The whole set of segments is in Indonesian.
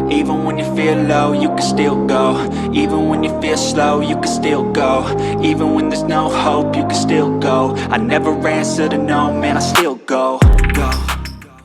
Even when you feel low, you can still go. Even when you feel slow, you can still go. Even when there's no hope, you can still go. I never answer to no, man, I still go.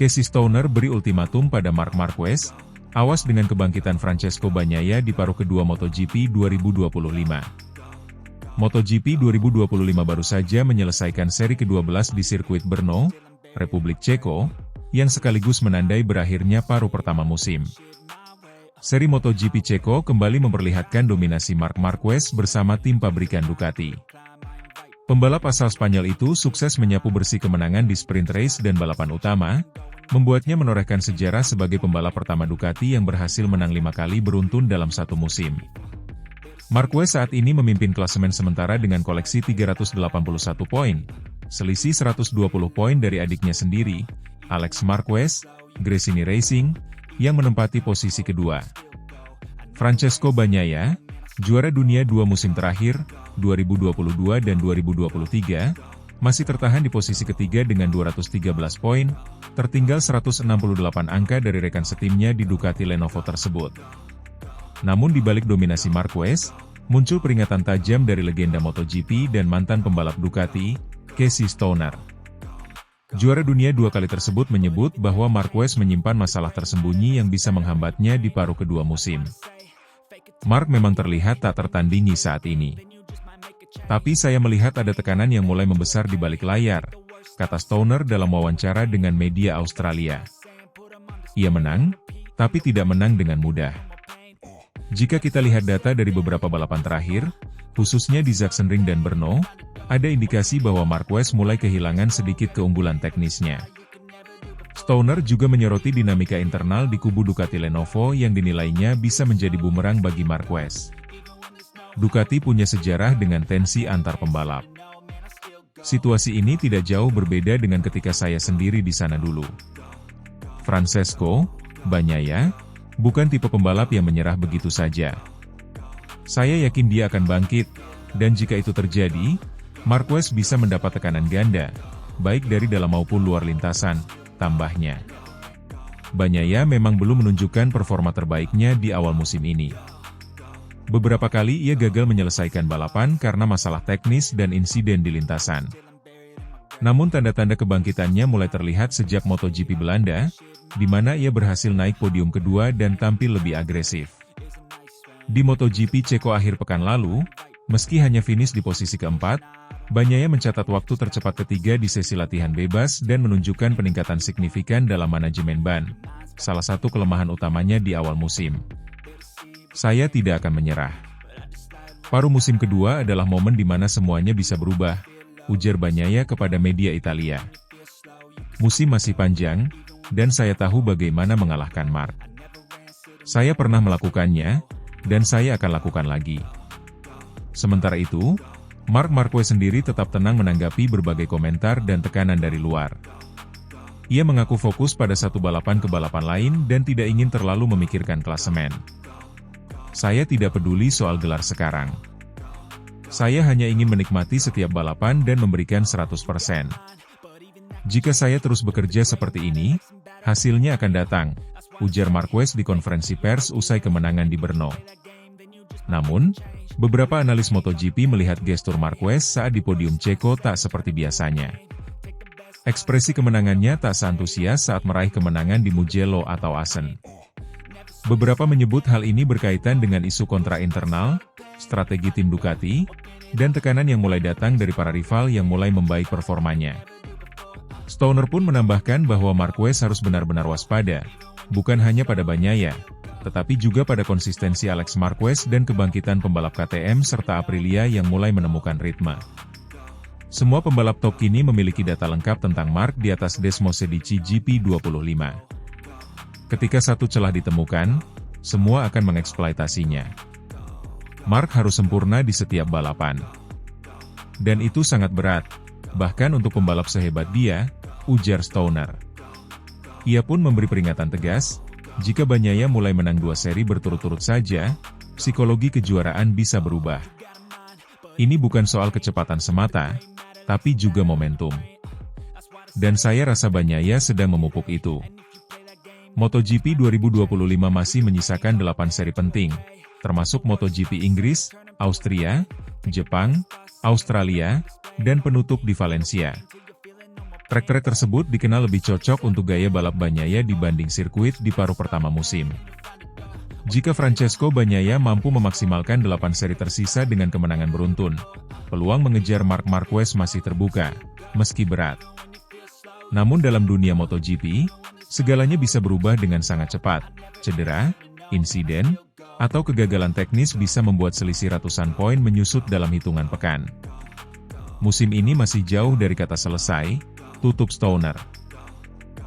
Casey Stoner beri ultimatum pada Marc Marquez, awas dengan kebangkitan Francesco Bagnaia di paruh kedua MotoGP 2025. MotoGP 2025 baru saja menyelesaikan seri ke-12 di sirkuit Brno, Republik Ceko, yang sekaligus menandai berakhirnya paruh pertama musim. Seri MotoGP Ceko kembali memperlihatkan dominasi Marc Marquez bersama tim pabrikan Ducati. Pembalap asal Spanyol itu sukses menyapu bersih kemenangan di sprint race dan balapan utama, membuatnya menorehkan sejarah sebagai pembalap pertama Ducati yang berhasil menang 5 kali beruntun dalam satu musim. Marquez saat ini memimpin klasemen sementara dengan koleksi 381 poin, selisih 120 poin dari adiknya sendiri, Alex Marquez, Gresini Racing, yang menempati posisi kedua. Francesco Bagnaia, juara dunia 2 musim terakhir, 2022 dan 2023, masih tertahan di posisi ketiga dengan 213 poin, tertinggal 168 angka dari rekan setimnya di Ducati Lenovo tersebut. Namun di balik dominasi Marquez, muncul peringatan tajam dari legenda MotoGP dan mantan pembalap Ducati, Casey Stoner. Juara dunia 2 kali tersebut menyebut bahwa Marquez menyimpan masalah tersembunyi yang bisa menghambatnya di paruh kedua musim. Marc memang terlihat tak tertandingi saat ini. Tapi saya melihat ada tekanan yang mulai membesar di balik layar, kata Stoner dalam wawancara dengan media Australia. Ia menang, tapi tidak menang dengan mudah. Jika kita lihat data dari beberapa balapan terakhir, khususnya di Sachsenring dan Brno, ada indikasi bahwa Marquez mulai kehilangan sedikit keunggulan teknisnya. Stoner juga menyoroti dinamika internal di kubu Ducati Lenovo yang dinilainya bisa menjadi bumerang bagi Marquez. Ducati punya sejarah dengan tensi antar pembalap. Situasi ini tidak jauh berbeda dengan ketika saya sendiri di sana dulu. Francesco Bagnaia bukan tipe pembalap yang menyerah begitu saja. Saya yakin dia akan bangkit, dan jika itu terjadi, Marquez bisa mendapat tekanan ganda, baik dari dalam maupun luar lintasan, tambahnya. Bagnaia memang belum menunjukkan performa terbaiknya di awal musim ini. Beberapa kali ia gagal menyelesaikan balapan karena masalah teknis dan insiden di lintasan. Namun tanda-tanda kebangkitannya mulai terlihat sejak MotoGP Belanda, di mana ia berhasil naik podium kedua dan tampil lebih agresif. Di MotoGP Ceko akhir pekan lalu, meski hanya finish di posisi keempat, Bagnaia mencatat waktu tercepat ketiga di sesi latihan bebas dan menunjukkan peningkatan signifikan dalam manajemen ban, salah satu kelemahan utamanya di awal musim. Saya tidak akan menyerah. Paruh musim kedua adalah momen di mana semuanya bisa berubah, ujar Bagnaia kepada media Italia. Musim masih panjang, dan saya tahu bagaimana mengalahkan Marc. Saya pernah melakukannya, dan saya akan lakukan lagi. Sementara itu, Marc Marquez sendiri tetap tenang menanggapi berbagai komentar dan tekanan dari luar. Ia mengaku fokus pada satu balapan ke balapan lain dan tidak ingin terlalu memikirkan klasemen. Saya tidak peduli soal gelar sekarang. Saya hanya ingin menikmati setiap balapan dan memberikan 100%. Jika saya terus bekerja seperti ini, hasilnya akan datang, ujar Marquez di konferensi pers usai kemenangan di Brno. Namun, beberapa analis MotoGP melihat gestur Marquez saat di podium Ceko tak seperti biasanya. Ekspresi kemenangannya tak seantusias saat meraih kemenangan di Mugello atau Assen. Beberapa menyebut hal ini berkaitan dengan isu kontra internal, strategi tim Ducati, dan tekanan yang mulai datang dari para rival yang mulai membaik performanya. Stoner pun menambahkan bahwa Marquez harus benar-benar waspada, bukan hanya pada Bagnaia, tetapi juga pada konsistensi Alex Marquez dan kebangkitan pembalap KTM serta Aprilia yang mulai menemukan ritme. Semua pembalap top kini memiliki data lengkap tentang Marc di atas Desmosedici GP25. Ketika satu celah ditemukan, semua akan mengeksploitasinya. Marc harus sempurna di setiap balapan. Dan itu sangat berat, bahkan untuk pembalap sehebat dia, ujar Stoner. Ia pun memberi peringatan tegas, jika Bagnaia mulai menang 2 seri berturut-turut saja, psikologi kejuaraan bisa berubah. Ini bukan soal kecepatan semata, tapi juga momentum. Dan saya rasa Bagnaia sedang memupuk itu. MotoGP 2025 masih menyisakan 8 seri penting, termasuk MotoGP Inggris, Austria, Jepang, Australia, dan penutup di Valencia. Trek-trek tersebut dikenal lebih cocok untuk gaya balap Bagnaia dibanding sirkuit di paruh pertama musim. Jika Francesco Bagnaia mampu memaksimalkan 8 seri tersisa dengan kemenangan beruntun, peluang mengejar Marc Marquez masih terbuka, meski berat. Namun dalam dunia MotoGP, segalanya bisa berubah dengan sangat cepat. Cedera, insiden, atau kegagalan teknis bisa membuat selisih ratusan poin menyusut dalam hitungan pekan. Musim ini masih jauh dari kata selesai, tutup Stoner.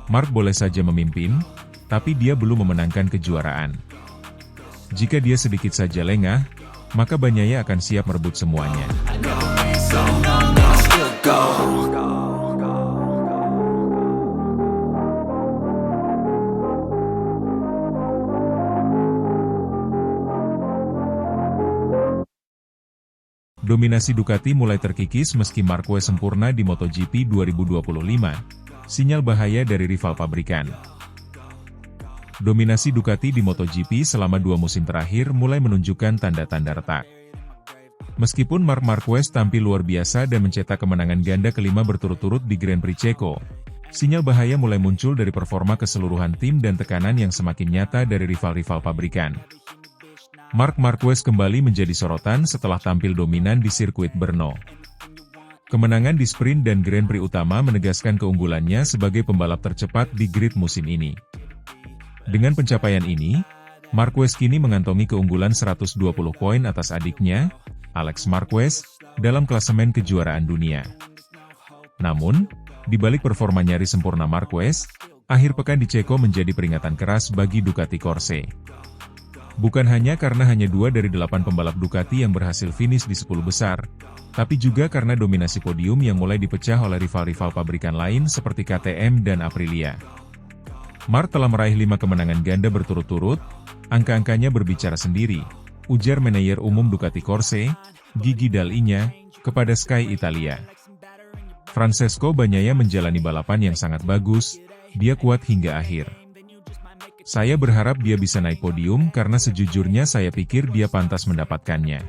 Marc boleh saja memimpin, tapi dia belum memenangkan kejuaraan. Jika dia sedikit saja lengah, maka Bagnaia akan siap merebut semuanya. Dominasi Ducati mulai terkikis meski Marquez sempurna di MotoGP 2025, sinyal bahaya dari rival pabrikan. Dominasi Ducati di MotoGP selama 2 musim terakhir mulai menunjukkan tanda-tanda retak. Meskipun Marc Marquez tampil luar biasa dan mencetak kemenangan ganda kelima berturut-turut di Grand Prix Ceko, sinyal bahaya mulai muncul dari performa keseluruhan tim dan tekanan yang semakin nyata dari rival-rival pabrikan. Marc Marquez kembali menjadi sorotan setelah tampil dominan di sirkuit Brno. Kemenangan di sprint dan Grand Prix utama menegaskan keunggulannya sebagai pembalap tercepat di grid musim ini. Dengan pencapaian ini, Marquez kini mengantongi keunggulan 120 poin atas adiknya, Alex Marquez, dalam klasemen kejuaraan dunia. Namun, di balik performa nyaris sempurna Marquez, akhir pekan di Ceko menjadi peringatan keras bagi Ducati Corse. Bukan hanya karena hanya 2 dari 8 pembalap Ducati yang berhasil finish di 10 besar, tapi juga karena dominasi podium yang mulai dipecah oleh rival-rival pabrikan lain seperti KTM dan Aprilia. Marc telah meraih 5 kemenangan ganda berturut-turut, angka-angkanya berbicara sendiri, ujar manajer umum Ducati Corse, Gigi Dall'Igna, kepada Sky Italia. Francesco Bagnaia menjalani balapan yang sangat bagus, dia kuat hingga akhir. Saya berharap dia bisa naik podium karena sejujurnya saya pikir dia pantas mendapatkannya.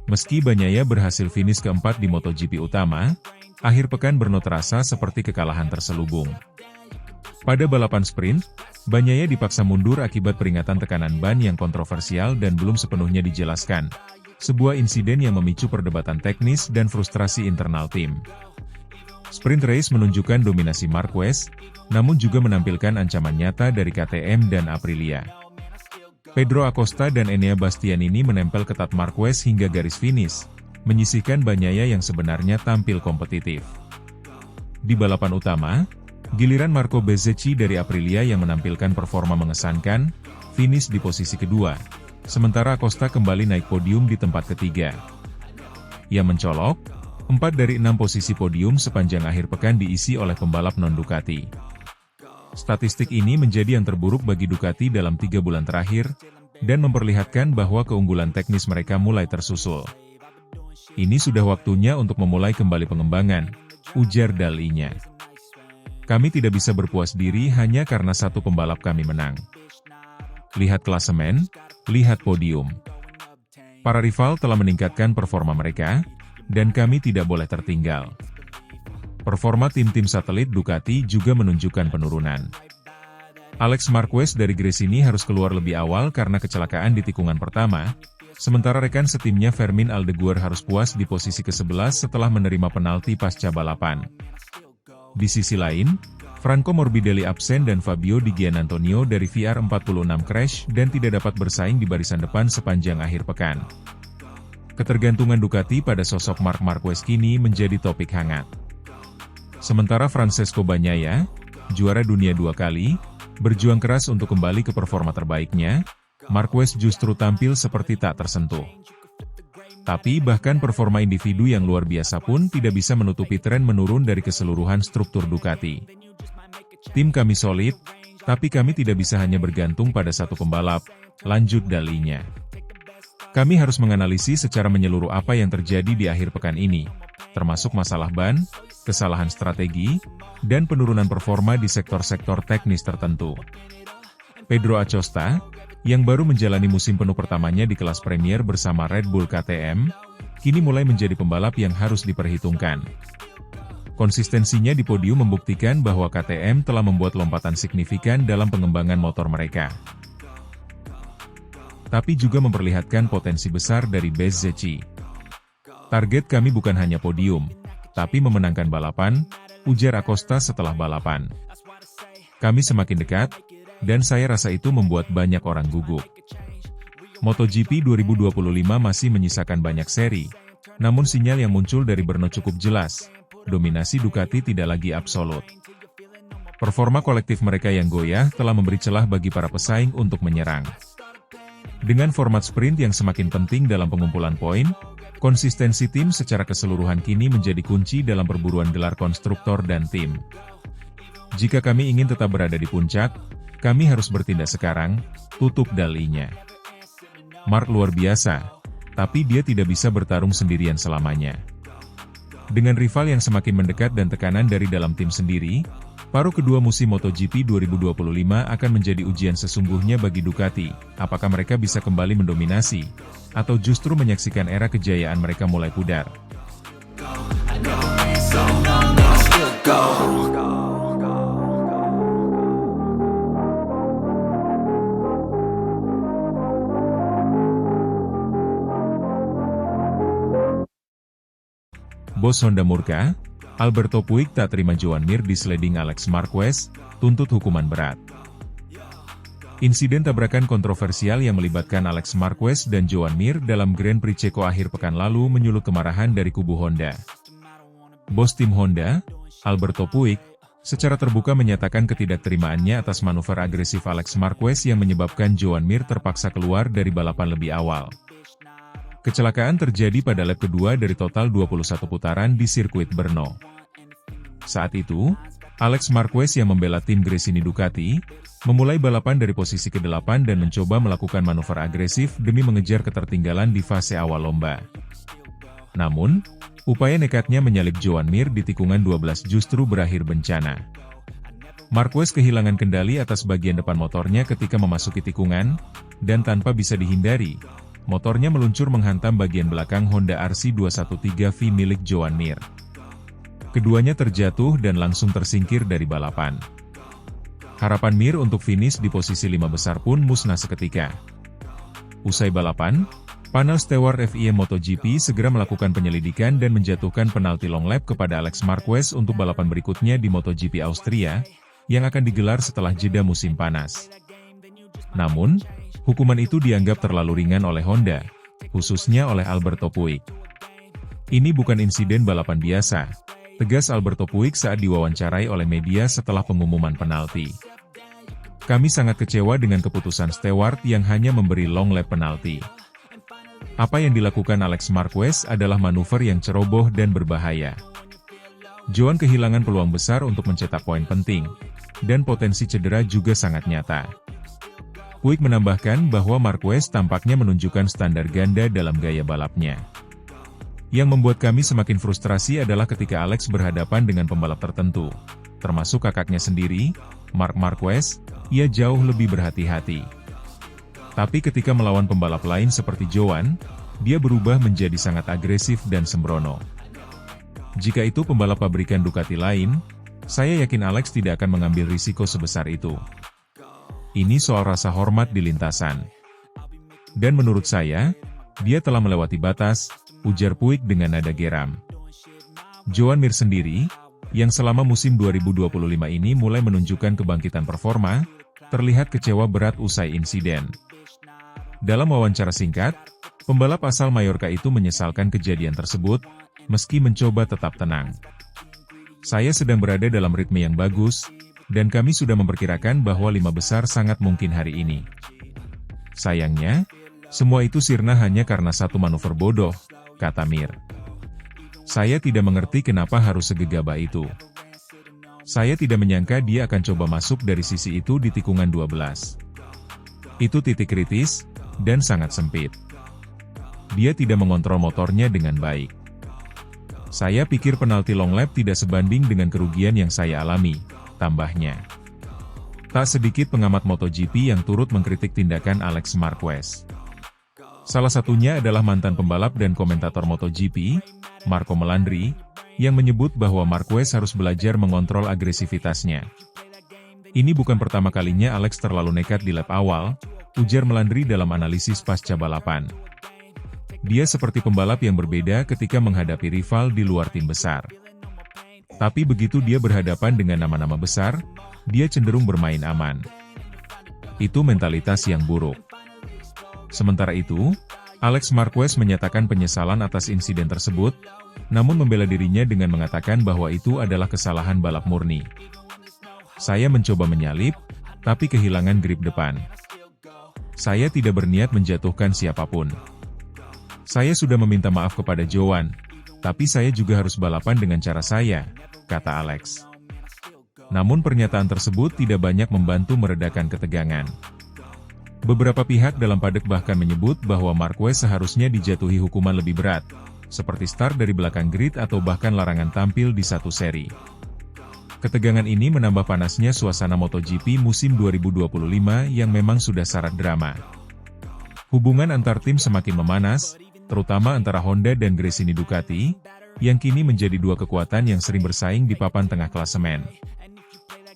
Meski Bagnaia berhasil finish keempat di MotoGP utama, akhir pekan Brno terasa seperti kekalahan terselubung. Pada balapan sprint, Bagnaia dipaksa mundur akibat peringatan tekanan ban yang kontroversial dan belum sepenuhnya dijelaskan. Sebuah insiden yang memicu perdebatan teknis dan frustrasi internal tim. Sprint race menunjukkan dominasi Marquez, namun juga menampilkan ancaman nyata dari KTM dan Aprilia. Pedro Acosta dan Enea Bastianini menempel ketat Marquez hingga garis finish, menyisihkan Bagnaia yang sebenarnya tampil kompetitif. Di balapan utama, giliran Marco Bezzecchi dari Aprilia yang menampilkan performa mengesankan, finish di posisi kedua, sementara Acosta kembali naik podium di tempat ketiga. Ia mencolok, 4 dari 6 posisi podium sepanjang akhir pekan diisi oleh pembalap non-Ducati. Statistik ini menjadi yang terburuk bagi Ducati dalam 3 bulan terakhir, dan memperlihatkan bahwa keunggulan teknis mereka mulai tersusul. Ini sudah waktunya untuk memulai kembali pengembangan, ujar Dall'Igna. Kami tidak bisa berpuas diri hanya karena satu pembalap kami menang. Lihat klasemen, lihat podium. Para rival telah meningkatkan performa mereka, dan kami tidak boleh tertinggal. Performa tim-tim satelit Ducati juga menunjukkan penurunan. Alex Marquez dari Gresini harus keluar lebih awal karena kecelakaan di tikungan pertama, sementara rekan setimnya Fermin Aldeguer harus puas di posisi ke-11 setelah menerima penalti pasca balapan. Di sisi lain, Franco Morbidelli absen dan Fabio Di Giannantonio dari VR46 crash dan tidak dapat bersaing di barisan depan sepanjang akhir pekan. Ketergantungan Ducati pada sosok Marc Marquez kini menjadi topik hangat. Sementara Francesco Bagnaia, juara dunia 2 kali, berjuang keras untuk kembali ke performa terbaiknya, Marquez justru tampil seperti tak tersentuh. Tapi bahkan performa individu yang luar biasa pun tidak bisa menutupi tren menurun dari keseluruhan struktur Ducati. Tim kami solid, tapi kami tidak bisa hanya bergantung pada satu pembalap, lanjut Dall'Igna. Kami harus menganalisis secara menyeluruh apa yang terjadi di akhir pekan ini, termasuk masalah ban, kesalahan strategi, dan penurunan performa di sektor-sektor teknis tertentu. Pedro Acosta, yang baru menjalani musim penuh pertamanya di kelas Premier bersama Red Bull KTM, kini mulai menjadi pembalap yang harus diperhitungkan. Konsistensinya di podium membuktikan bahwa KTM telah membuat lompatan signifikan dalam pengembangan motor mereka. Tapi juga memperlihatkan potensi besar dari Bezzecchi. Target kami bukan hanya podium, tapi memenangkan balapan, ujar Acosta setelah balapan. Kami semakin dekat, dan saya rasa itu membuat banyak orang gugup. MotoGP 2025 masih menyisakan banyak seri, namun sinyal yang muncul dari Brno cukup jelas. Dominasi Ducati tidak lagi absolut. Performa kolektif mereka yang goyah telah memberi celah bagi para pesaing untuk menyerang. Dengan format sprint yang semakin penting dalam pengumpulan poin, konsistensi tim secara keseluruhan kini menjadi kunci dalam perburuan gelar konstruktor dan tim. Jika kami ingin tetap berada di puncak, kami harus bertindak sekarang, tutup dalinya. Mark luar biasa, tapi dia tidak bisa bertarung sendirian selamanya. Dengan rival yang semakin mendekat dan tekanan dari dalam tim sendiri, paruh kedua musim MotoGP 2025 akan menjadi ujian sesungguhnya bagi Ducati. Apakah mereka bisa kembali mendominasi, atau justru menyaksikan era kejayaan mereka mulai pudar? Bos Honda murka, Alberto Puig tak terima Joan Mir disleding Alex Marquez, tuntut hukuman berat. Insiden tabrakan kontroversial yang melibatkan Alex Marquez dan Joan Mir dalam Grand Prix Ceko akhir pekan lalu menyulut kemarahan dari kubu Honda. Bos tim Honda, Alberto Puig, secara terbuka menyatakan ketidakterimaannya atas manuver agresif Alex Marquez yang menyebabkan Joan Mir terpaksa keluar dari balapan lebih awal. Kecelakaan terjadi pada lap kedua dari total 21 putaran di sirkuit Brno. Saat itu, Alex Marquez yang membela tim Gresini Ducati, memulai balapan dari posisi ke-8 dan mencoba melakukan manuver agresif demi mengejar ketertinggalan di fase awal lomba. Namun, upaya nekatnya menyalip Joan Mir di tikungan 12 justru berakhir bencana. Marquez kehilangan kendali atas bagian depan motornya ketika memasuki tikungan, dan tanpa bisa dihindari, motornya meluncur menghantam bagian belakang Honda RC213V milik Joan Mir. Keduanya terjatuh dan langsung tersingkir dari balapan. Harapan Mir untuk finish di posisi 5 besar pun musnah seketika. Usai balapan, panel steward FIA MotoGP segera melakukan penyelidikan dan menjatuhkan penalti long lap kepada Alex Marquez untuk balapan berikutnya di MotoGP Austria, yang akan digelar setelah jeda musim panas. Namun, hukuman itu dianggap terlalu ringan oleh Honda, khususnya oleh Alberto Puig. Ini bukan insiden balapan biasa, tegas Alberto Puig saat diwawancarai oleh media setelah pengumuman penalti. Kami sangat kecewa dengan keputusan steward yang hanya memberi long lap penalti. Apa yang dilakukan Alex Marquez adalah manuver yang ceroboh dan berbahaya. Joan kehilangan peluang besar untuk mencetak poin penting, dan potensi cedera juga sangat nyata. Puig menambahkan bahwa Marquez tampaknya menunjukkan standar ganda dalam gaya balapnya. Yang membuat kami semakin frustrasi adalah ketika Alex berhadapan dengan pembalap tertentu, termasuk kakaknya sendiri, Marc Marquez, ia jauh lebih berhati-hati. Tapi ketika melawan pembalap lain seperti Joan, dia berubah menjadi sangat agresif dan sembrono. Jika itu pembalap pabrikan Ducati lain, saya yakin Alex tidak akan mengambil risiko sebesar itu. Ini soal rasa hormat di lintasan. Dan menurut saya, dia telah melewati batas, ujar Puig dengan nada geram. Joan Mir sendiri, yang selama musim 2025 ini mulai menunjukkan kebangkitan performa, terlihat kecewa berat usai insiden. Dalam wawancara singkat, pembalap asal Mallorca itu menyesalkan kejadian tersebut, meski mencoba tetap tenang. Saya sedang berada dalam ritme yang bagus, dan kami sudah memperkirakan bahwa 5 besar sangat mungkin hari ini. Sayangnya, semua itu sirna hanya karena satu manuver bodoh, kata Mir. Saya tidak mengerti kenapa harus segegabah itu. Saya tidak menyangka dia akan coba masuk dari sisi itu di tikungan 12. Itu titik kritis, dan sangat sempit. Dia tidak mengontrol motornya dengan baik. Saya pikir penalti long lap tidak sebanding dengan kerugian yang saya alami, tambahnya. Tak sedikit pengamat MotoGP yang turut mengkritik tindakan Alex Marquez. Salah satunya adalah mantan pembalap dan komentator MotoGP, Marco Melandri, yang menyebut bahwa Marquez harus belajar mengontrol agresivitasnya. Ini bukan pertama kalinya Alex terlalu nekat di lap awal, ujar Melandri dalam analisis pasca balapan. Dia seperti pembalap yang berbeda ketika menghadapi rival di luar tim besar. Tapi begitu dia berhadapan dengan nama-nama besar, dia cenderung bermain aman. Itu mentalitas yang buruk. Sementara itu, Alex Marquez menyatakan penyesalan atas insiden tersebut, namun membela dirinya dengan mengatakan bahwa itu adalah kesalahan balap murni. Saya mencoba menyalip, tapi kehilangan grip depan. Saya tidak berniat menjatuhkan siapapun. Saya sudah meminta maaf kepada Joan, tapi saya juga harus balapan dengan cara saya, kata Alex. Namun pernyataan tersebut tidak banyak membantu meredakan ketegangan. Beberapa pihak dalam paddock bahkan menyebut bahwa Marquez seharusnya dijatuhi hukuman lebih berat, seperti start dari belakang grid atau bahkan larangan tampil di satu seri. Ketegangan ini menambah panasnya suasana MotoGP musim 2025 yang memang sudah syarat drama. Hubungan antar tim semakin memanas, terutama antara Honda dan Gresini Ducati, yang kini menjadi dua kekuatan yang sering bersaing di papan tengah klasemen.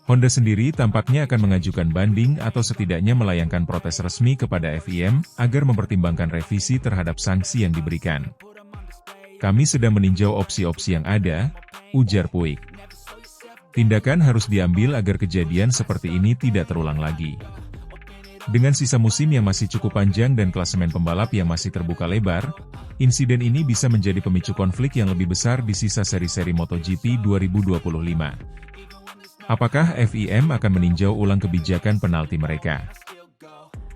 Honda sendiri tampaknya akan mengajukan banding atau setidaknya melayangkan protes resmi kepada FIM agar mempertimbangkan revisi terhadap sanksi yang diberikan. Kami sedang meninjau opsi-opsi yang ada, ujar Puig. Tindakan harus diambil agar kejadian seperti ini tidak terulang lagi. Dengan sisa musim yang masih cukup panjang dan klasemen pembalap yang masih terbuka lebar, insiden ini bisa menjadi pemicu konflik yang lebih besar di sisa seri-seri MotoGP 2025. Apakah FIM akan meninjau ulang kebijakan penalti mereka?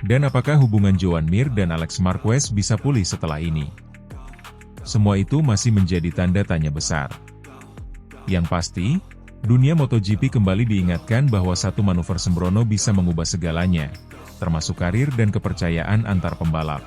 Dan apakah hubungan Joan Mir dan Alex Marquez bisa pulih setelah ini? Semua itu masih menjadi tanda tanya besar. Yang pasti, dunia MotoGP kembali diingatkan bahwa satu manuver sembrono bisa mengubah segalanya, termasuk karir dan kepercayaan antar pembalap.